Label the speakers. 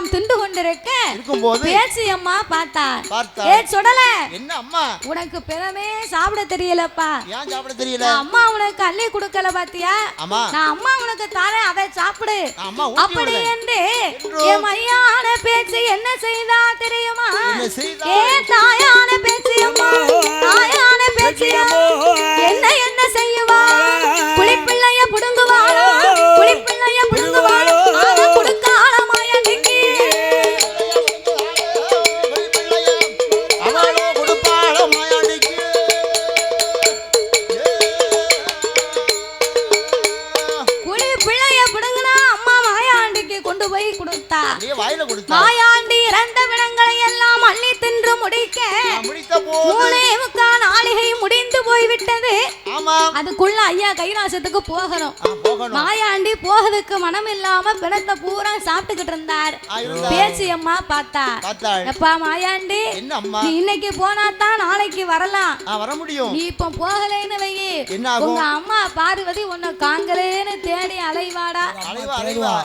Speaker 1: ஆகாரம் திண்டு கொண்டிருக்க
Speaker 2: இருக்கும்போது
Speaker 1: பேச்சு அம்மா பார்த்தா சுடல
Speaker 2: என்ன அம்மா
Speaker 1: உனக்கு பிறமே சாப்பிட தெரியலப்பா.
Speaker 2: ஏன் சாப்பிட தெரியல?
Speaker 1: அம்மா உனக்கு அள்ளி கொடுக்கல பாத்தியா? நான் அம்மா உனக்கு தாரேன் அதை சாப்பிடு அப்படி என்று என் மையான பேச்சு என்ன செய்தா தெரியுமா? ஏ தாயான பேச்சு அம்மா தாயான பேச்சு என்ன என்ன செய்வா? குளிப்பிள்ளைய புடுங்குவாளோ குளிப்பிள்ளைய புடுங்குவாளோ அதை கொடுக்கால மாயாண்டிக்கு குளிப்பிள்ளைய புடுங்குனா அம்மா மாயாண்டிக்கு கொண்டு போய் கொடுத்தா. மாயாண்டி இறந்த விடங்களை எல்லாம் அள்ளி தின்று முடிக்க 3:45 நாளிகை முடிந்து போய்விட்டது. அதுக்குள்ள ஐயா கைலாசத்துக்கு போகணும். மாயாண்டி போகிறதுக்கு மனம் இல்லாம பிணத்தை பூரா சாப்பிட்டுக்கிட்டு இருந்தார். பேச்சு அம்மா பார்த்தா எப்பா மாயாண்டி நீ இன்னைக்கு போனாதான் நாளைக்கு வரலாம்
Speaker 2: வர முடியும்.
Speaker 1: நீ இப்ப போகலைன்னு வையே உங்க அம்மா பார்வதி உன்னை காங்கலேன்னு தேடி அலைவாடா.